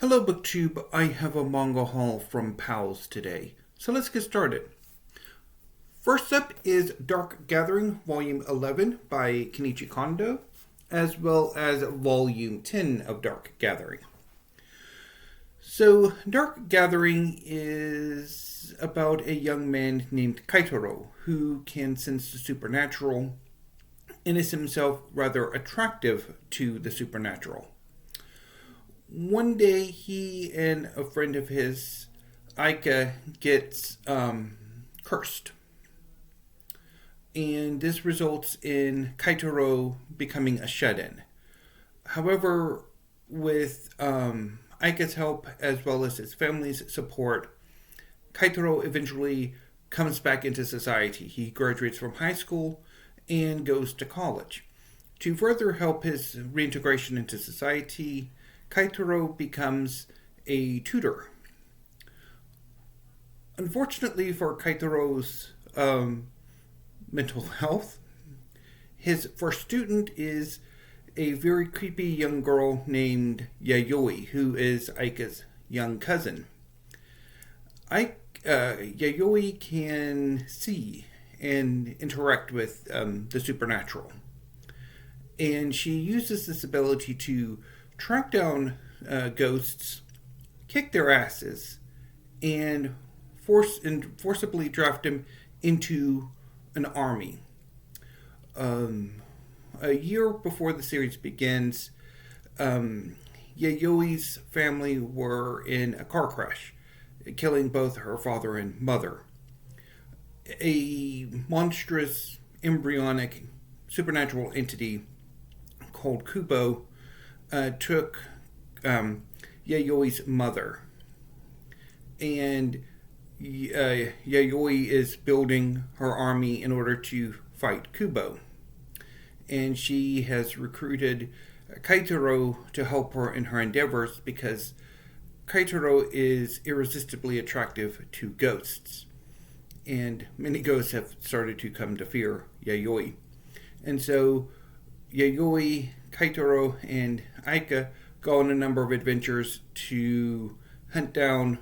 Hello BookTube, I have a manga haul from Powell's today, so let's get started. First up is Dark Gathering Volume 11 by Kenichi Kondo, as well as Volume 10 of Dark Gathering. So, Dark Gathering is about a young man named Kaitaro who can sense the supernatural and is himself rather attractive to the supernatural. One day, he and a friend of his, Aika, gets cursed. And this results in Kaitaro becoming a shut-in. However, with Aika's help, as well as his family's support, Kaitaro eventually comes back into society. He graduates from high school and goes to college. To further help his reintegration into society, Kaitaro becomes a tutor. Unfortunately for Kaitaro's mental health, his first student is a very creepy young girl named Yayoi, who is Aika's young cousin. Yayoi can see and interact with the supernatural, and she uses this ability to track down ghosts, kick their asses, and forcibly draft them into an army. A year before the series begins, Yayoi's family were in a car crash, killing both her father and mother. A monstrous, embryonic, supernatural entity called Kubo took Yayoi's mother, and Yayoi is building her army in order to fight Kubo, and she has recruited Kaitaro to help her in her endeavors because Kaitaro is irresistibly attractive to ghosts, and many ghosts have started to come to fear Yayoi. And so Yayoi, Kaitaro, and Aika go on a number of adventures to hunt down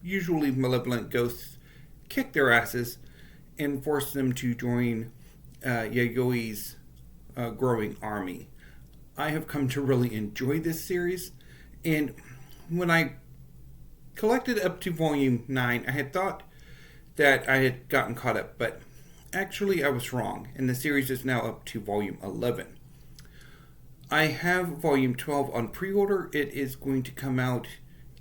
usually malevolent ghosts, kick their asses, and force them to join Yayoi's growing army. I have come to really enjoy this series, and when I collected up to Volume 9, I had thought that I had gotten caught up, but actually I was wrong, and the series is now up to Volume 11. I have Volume 12 on pre-order. It is going to come out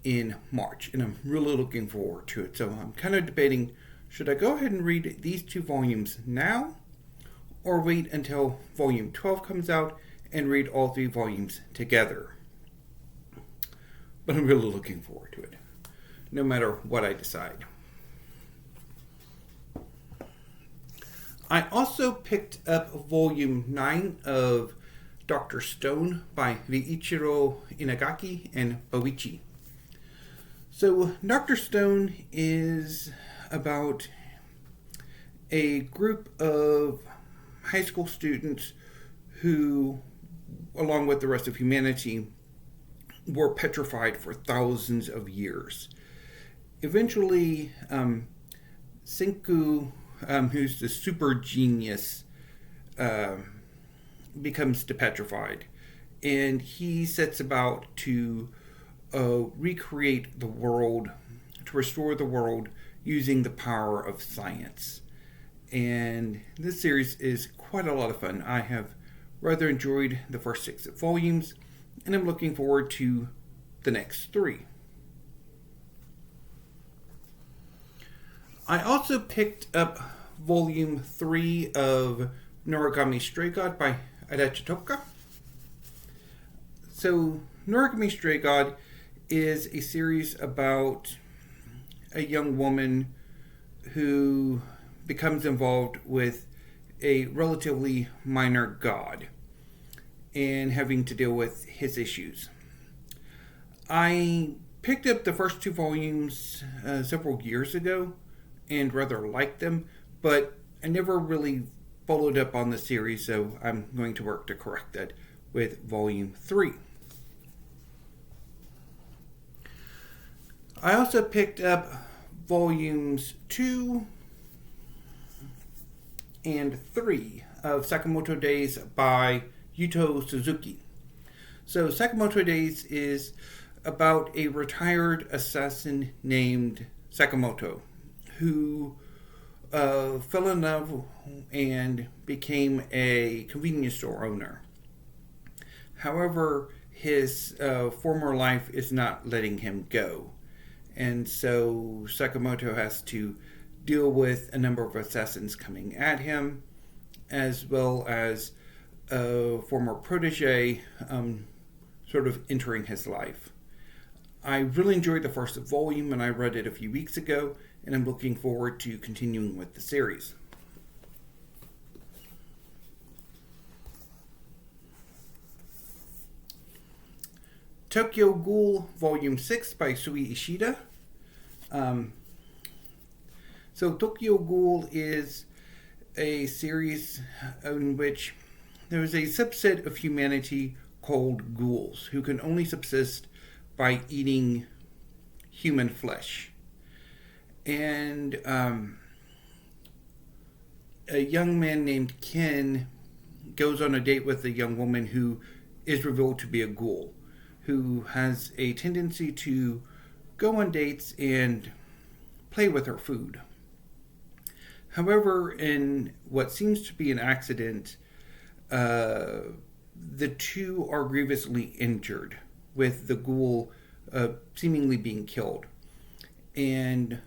in March, and I'm really looking forward to it. So I'm kind of debating, should I go ahead and read these two volumes now, or wait until Volume 12 comes out and read all three volumes together? But I'm really looking forward to it, no matter what I decide. I also picked up Volume 9 of Dr. Stone by Riichiro, Ingagaki, and Boichi. So, Dr. Stone is about a group of high school students who, along with the rest of humanity, were petrified for thousands of years. Eventually, Senku, who's the super genius, becomes depetrified, and he sets about to recreate the world, to restore the world using the power of science. And this series is quite a lot of fun. I have rather enjoyed the first 6 volumes, and I'm looking forward to the next 3. I also picked up Volume 3 of Norigami Stray God by Adachitoka. So, Norigami Stray God is a series about a young woman who becomes involved with a relatively minor god and having to deal with his issues. I picked up the first 2 volumes several years ago and rather liked them, but I never really followed up on the series, so I'm going to work to correct that with Volume 3. I also picked up volumes 2 and 3 of Sakamoto Days by Yuto Suzuki. So Sakamoto Days is about a retired assassin named Sakamoto who fell in love and became a convenience store owner. However, his former life is not letting him go. And so Sakamoto has to deal with a number of assassins coming at him, as well as a former protege sort of entering his life. I really enjoyed the first volume, and I read it a few weeks ago, and I'm looking forward to continuing with the series. Tokyo Ghoul Volume 6 by Sui Ishida. So Tokyo Ghoul is a series in which there is a subset of humanity called ghouls who can only subsist by eating human flesh. And a young man named Ken goes on a date with a young woman who is revealed to be a ghoul, who has a tendency to go on dates and play with her food. However, in what seems to be an accident, the two are grievously injured, with the ghoul seemingly being killed. And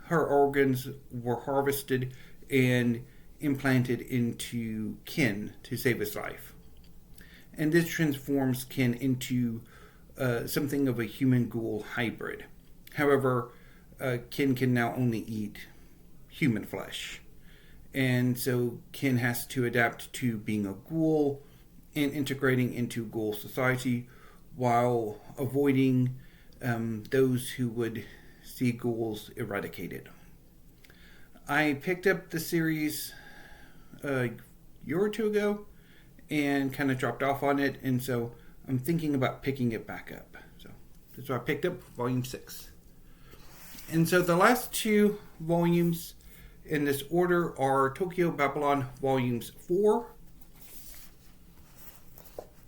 her organs were harvested and implanted into Ken to save his life. And this transforms Ken into something of a human-ghoul hybrid. However, Ken can now only eat human flesh. And so Ken has to adapt to being a ghoul and integrating into ghoul society while avoiding those who would see ghouls eradicated. I picked up the series a year or two ago and kind of dropped off on it, and so I'm thinking about picking it back up. So that's why I picked up Volume 6. And so the last two volumes in this order are Tokyo Babylon Volumes 4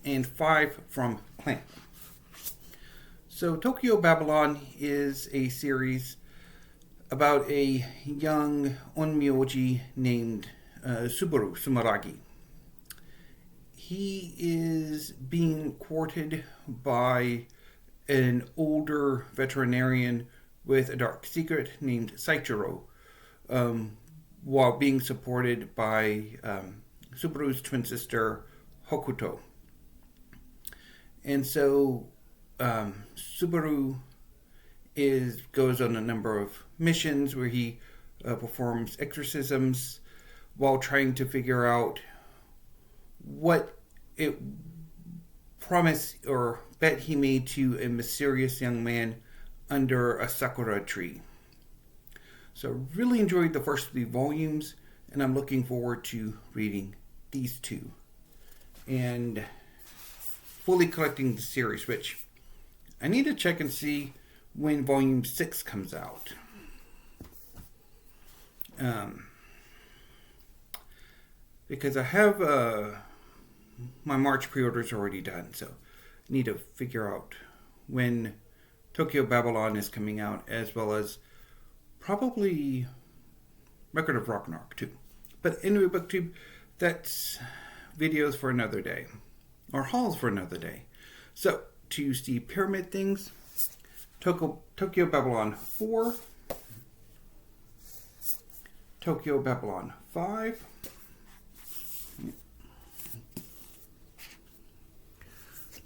and 5 from Clamp. So Tokyo Babylon is a series about a young onmyoji named Subaru Sumeragi. He is being courted by an older veterinarian with a dark secret named Saichiro, while being supported by Subaru's twin sister Hokuto. And so Subaru goes on a number of missions where he performs exorcisms while trying to figure out what it promise or bet he made to a mysterious young man under a sakura tree. So really enjoyed the first 3 volumes, and I'm looking forward to reading these 2 and fully collecting the series, which I need to check and see when Volume 6 comes out. Because I have my March pre-orders already done, so I need to figure out when Tokyo Babylon is coming out, as well as probably Record of Ragnarok too. But anyway, BookTube, that's videos for another day, or hauls for another day. So to see pyramid things, Tokyo Babylon 4, Tokyo Babylon 5,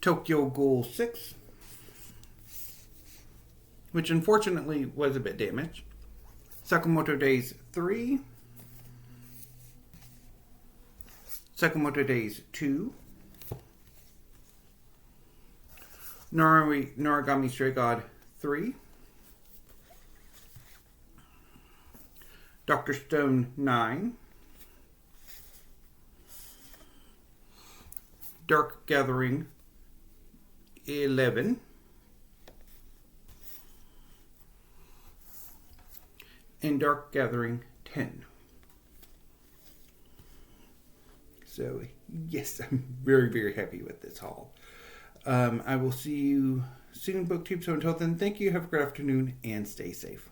Tokyo Ghoul 6, which unfortunately was a bit damaged, Sakamoto Days 3, Sakamoto Days 2, Norigami Stray God 3, Dr. Stone 9, Dark Gathering 11, and Dark Gathering 10. So, yes, I'm very, very happy with this haul. I will see you soon, BookTube. So until then, thank you, have a great afternoon, and stay safe.